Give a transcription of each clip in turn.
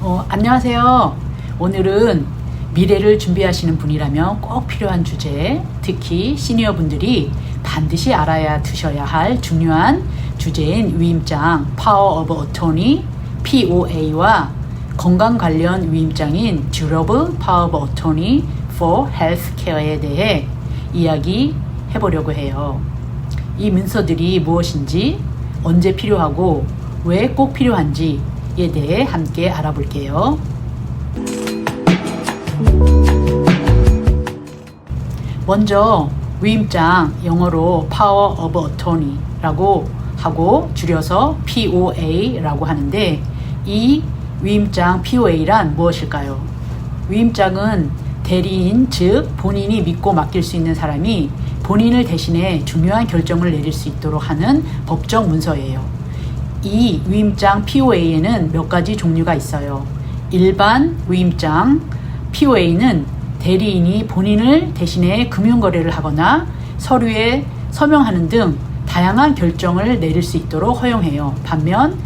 안녕하세요. 오늘은 미래를 준비하시는 분이라면 꼭 필요한 주제, 특히 시니어분들이 반드시 알아야 드셔야 할 중요한 주제인 위임장, Power of Attorney, POA와 건강 관련 위임장인 Durable Power of Attorney for Healthcare에 대해 이야기해 보려고 해요. 이 문서들이 무엇인지, 언제 필요하고 왜 꼭 필요한지에 대해 함께 알아볼게요. 먼저 위임장, 영어로 Power of Attorney라고 하고 줄여서 POA라고 하는데, 이 위임장 POA란 무엇일까요? 위임장은 대리인, 즉 본인이 믿고 맡길 수 있는 사람이 본인을 대신해 중요한 결정을 내릴 수 있도록 하는 법적 문서예요. 이 위임장 POA에는 몇 가지 종류가 있어요. 일반 위임장 POA는 대리인이 본인을 대신해 금융거래를 하거나 서류에 서명하는 등 다양한 결정을 내릴 수 있도록 허용해요. 반면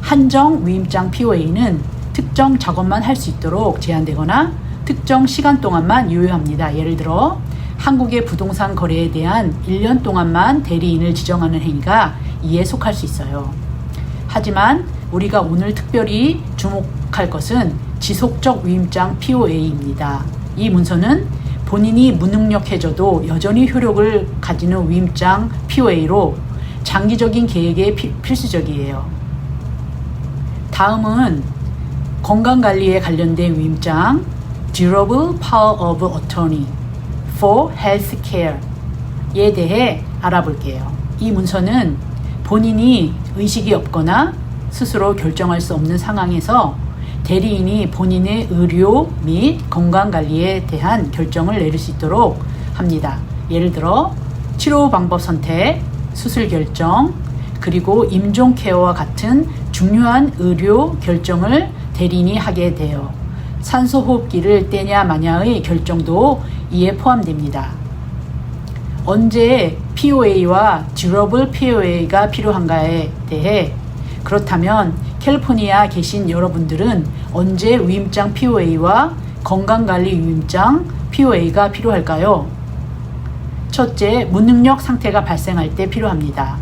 한정 위임장 POA는 특정 작업만 할 수 있도록 제한되거나 특정 시간 동안만 유효합니다. 예를 들어 한국의 부동산 거래에 대한 1년 동안만 대리인을 지정하는 행위가 이에 속할 수 있어요. 하지만 우리가 오늘 특별히 주목할 것은 지속적 위임장 POA입니다. 이 문서는 본인이 무능력해져도 여전히 효력을 가지는 위임장 POA로 장기적인 계획에 필수적이에요. 다음은 건강관리에 관련된 위임장 Durable Power of Attorney for Healthcare에 대해 알아볼게요. 이 문서는 본인이 의식이 없거나 스스로 결정할 수 없는 상황에서 대리인이 본인의 의료 및 건강관리에 대한 결정을 내릴 수 있도록 합니다. 예를 들어 치료 방법 선택, 수술 결정, 그리고 임종 케어와 같은 중요한 의료 결정을 대리인이 하게 돼요. 산소호흡기를 떼냐 마냐의 결정도 이에 포함됩니다. 언제 POA와 Durable POA가 필요한가에 대해, 그렇다면 캘리포니아 계신 여러분들은 언제 위임장 POA와 건강관리 위임장 POA가 필요할까요? 첫째, 무능력 상태가 발생할 때 필요합니다.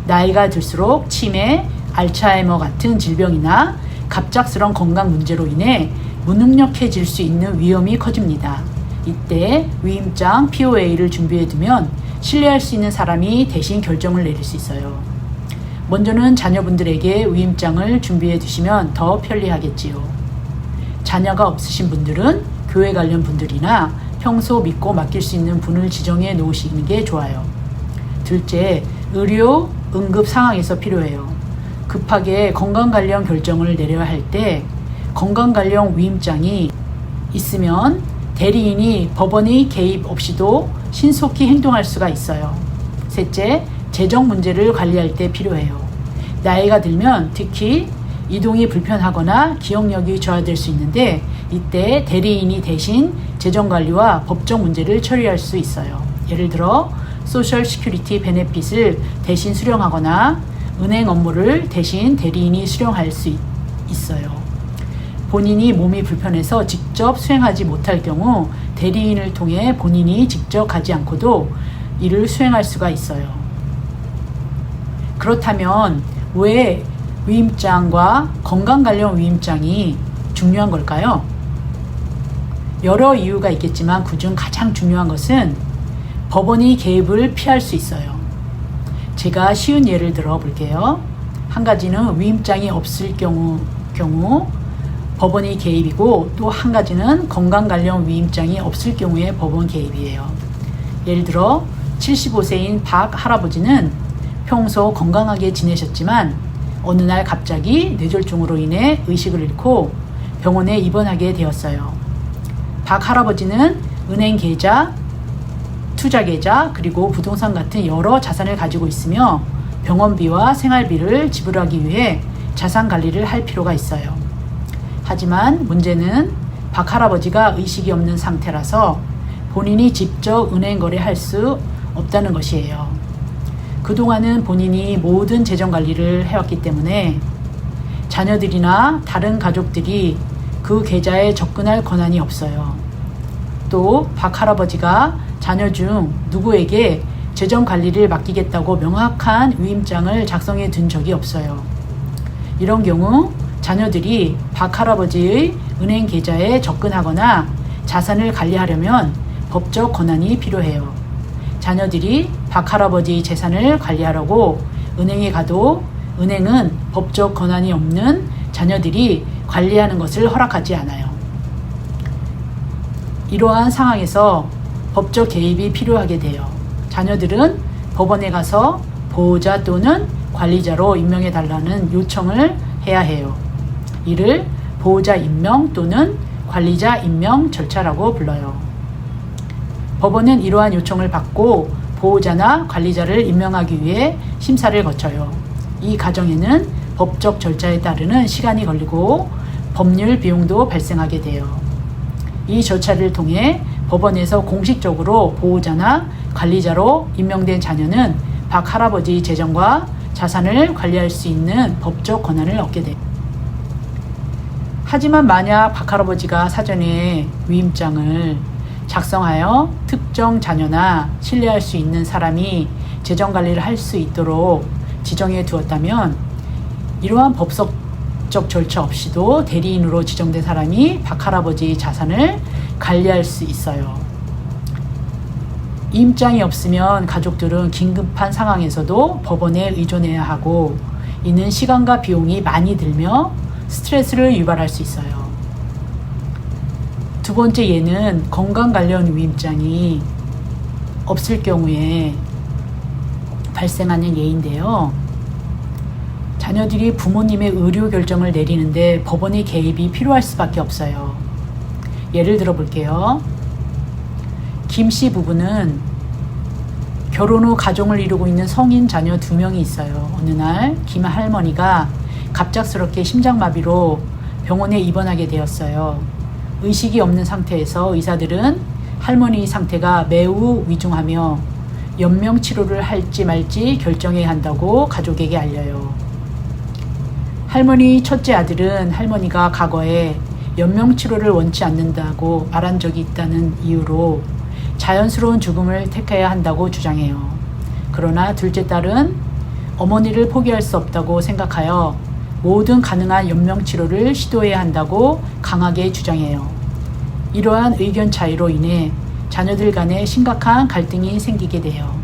나이가 들수록 치매, 알츠하이머 같은 질병이나 갑작스런 건강 문제로 인해 무능력해질 수 있는 위험이 커집니다. 이때 위임장 POA를 준비해두면 신뢰할 수 있는 사람이 대신 결정을 내릴 수 있어요. 먼저는 자녀분들에게 위임장을 준비해 두시면 더 편리하겠지요. 자녀가 없으신 분들은 교회 관련 분들이나 평소 믿고 맡길 수 있는 분을 지정해 놓으시는 게 좋아요. 둘째, 의료, 응급 상황에서 필요해요. 급하게 건강 관련 결정을 내려야 할 때 건강 관련 위임장이 있으면 대리인이 법원의 개입 없이도 신속히 행동할 수가 있어요. 셋째, 재정 문제를 관리할 때 필요해요. 나이가 들면 특히 이동이 불편하거나 기억력이 저하될 수 있는데, 이때 대리인이 대신 재정 관리와 법적 문제를 처리할 수 있어요. 예를 들어 소셜 시큐리티 베네핏을 대신 수령하거나 은행 업무를 대신 대리인이 수령할 수 있어요. 본인이 몸이 불편해서 직접 수행하지 못할 경우 대리인을 통해 본인이 직접 가지 않고도 이를 수행할 수가 있어요. 그렇다면 왜 위임장과 건강 관련 위임장이 중요한 걸까요? 여러 이유가 있겠지만 그중 가장 중요한 것은 법원의 개입을 피할 수 있어요. 제가 쉬운 예를 들어 볼게요. 한 가지는 위임장이 없을 경우 법원의 개입이고, 또 한 가지는 건강 관련 위임장이 없을 경우에 법원 개입이에요. 예를 들어 75세인 박 할아버지는 평소 건강하게 지내셨지만 어느 날 갑자기 뇌졸중으로 인해 의식을 잃고 병원에 입원하게 되었어요. 박 할아버지는 은행 계좌, 투자 계좌, 그리고 부동산 같은 여러 자산을 가지고 있으며 병원비와 생활비를 지불하기 위해 자산 관리를 할 필요가 있어요. 하지만 문제는 박 할아버지가 의식이 없는 상태라서 본인이 직접 은행 거래할 수 없다는 것이에요. 그동안은 본인이 모든 재정 관리를 해왔기 때문에 자녀들이나 다른 가족들이 그 계좌에 접근할 권한이 없어요. 또 박 할아버지가 자녀 중 누구에게 재정 관리를 맡기겠다고 명확한 위임장을 작성해 둔 적이 없어요. 이런 경우 자녀들이 박 할아버지의 은행 계좌에 접근하거나 자산을 관리하려면 법적 권한이 필요해요. 자녀들이 박 할아버지의 재산을 관리하려고 은행에 가도 은행은 법적 권한이 없는 자녀들이 관리하는 것을 허락하지 않아요. 이러한 상황에서 법적 개입이 필요하게 돼요. 자녀들은 법원에 가서 보호자 또는 관리자로 임명해달라는 요청을 해야 해요. 이를 보호자 임명 또는 관리자 임명 절차라고 불러요. 법원은 이러한 요청을 받고 보호자나 관리자를 임명하기 위해 심사를 거쳐요. 이 과정에는 법적 절차에 따르는 시간이 걸리고 법률 비용도 발생하게 돼요. 이 절차를 통해 법원에서 공식적으로 보호자나 관리자로 임명된 자녀는 박 할아버지의 재정과 자산을 관리할 수 있는 법적 권한을 얻게 돼요. 하지만 만약 박 할아버지가 사전에 위임장을 작성하여 특정 자녀나 신뢰할 수 있는 사람이 재정 관리를 할 수 있도록 지정해 두었다면 이러한 법적 절차 없이도 대리인으로 지정된 사람이 박 할아버지의 자산을 관리할 수 있어요. 위임장이 없으면 가족들은 긴급한 상황에서도 법원에 의존해야 하고 이는 시간과 비용이 많이 들며 스트레스를 유발할 수 있어요. 두 번째 예는 건강 관련 위임장이 없을 경우에 발생하는 예인데요. 자녀들이 부모님의 의료 결정을 내리는데 법원의 개입이 필요할 수밖에 없어요. 예를 들어 볼게요. 김 씨 부부는 결혼 후 가정을 이루고 있는 성인 자녀 2명이 있어요. 어느 날 김 할머니가 갑작스럽게 심장마비로 병원에 입원하게 되었어요. 의식이 없는 상태에서 의사들은 할머니 상태가 매우 위중하며 연명 치료를 할지 말지 결정해야 한다고 가족에게 알려요. 할머니 첫째 아들은 할머니가 과거에 연명 치료를 원치 않는다고 말한 적이 있다는 이유로 자연스러운 죽음을 택해야 한다고 주장해요. 그러나 둘째 딸은 어머니를 포기할 수 없다고 생각하여 모든 가능한 연명 치료를 시도해야 한다고 강하게 주장해요. 이러한 의견 차이로 인해 자녀들 간에 심각한 갈등이 생기게 돼요.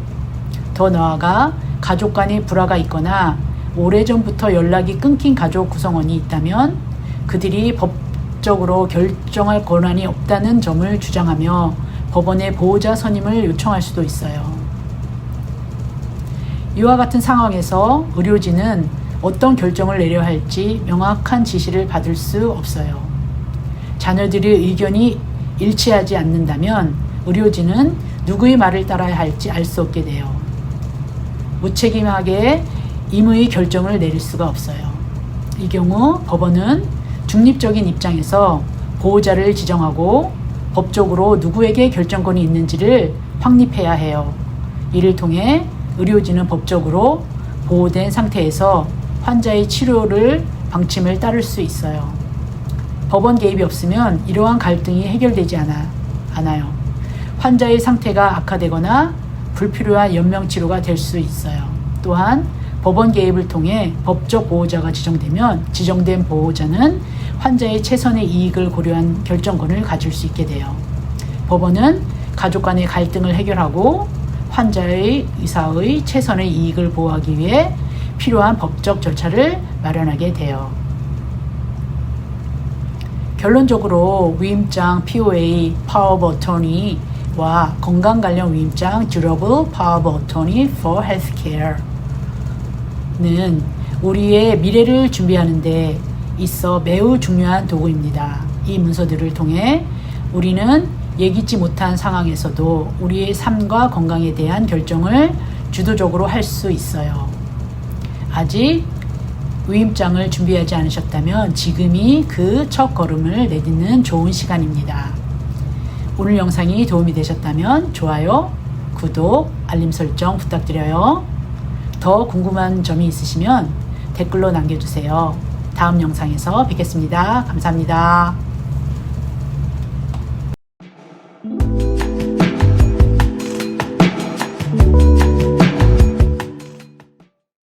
더 나아가 가족 간의 불화가 있거나 오래전부터 연락이 끊긴 가족 구성원이 있다면 그들이 법적으로 결정할 권한이 없다는 점을 주장하며 법원에 보호자 선임을 요청할 수도 있어요. 이와 같은 상황에서 의료진은 어떤 결정을 내려야 할지 명확한 지시를 받을 수 없어요. 자녀들의 의견이 일치하지 않는다면 의료진은 누구의 말을 따라야 할지 알 수 없게 돼요. 무책임하게 임의의 결정을 내릴 수가 없어요. 이 경우 법원은 중립적인 입장에서 보호자를 지정하고 법적으로 누구에게 결정권이 있는지를 확립해야 해요. 이를 통해 의료진은 법적으로 보호된 상태에서 환자의 치료를 방침을 따를 수 있어요. 법원 개입이 없으면 이러한 갈등이 해결되지 않아요. 환자의 상태가 악화되거나 불필요한 연명치료가 될 수 있어요. 또한 법원 개입을 통해 법적 보호자가 지정된 보호자는 환자의 최선의 이익을 고려한 결정권을 가질 수 있게 돼요. 법원은 가족 간의 갈등을 해결하고 환자의 의사의 최선의 이익을 보호하기 위해 필요한 법적 절차를 마련하게 돼요. 결론적으로 위임장 POA Power of Attorney와 건강 관련 위임장 Durable Power of Attorney for Healthcare는 우리의 미래를 준비하는 데 있어 매우 중요한 도구입니다. 이 문서들을 통해 우리는 예기치 못한 상황에서도 우리의 삶과 건강에 대한 결정을 주도적으로 할 수 있어요. 아직 위임장을 준비하지 않으셨다면 지금이 그 첫 걸음을 내딛는 좋은 시간입니다. 오늘 영상이 도움이 되셨다면 좋아요, 구독, 알림 설정 부탁드려요. 더 궁금한 점이 있으시면 댓글로 남겨주세요. 다음 영상에서 뵙겠습니다. 감사합니다.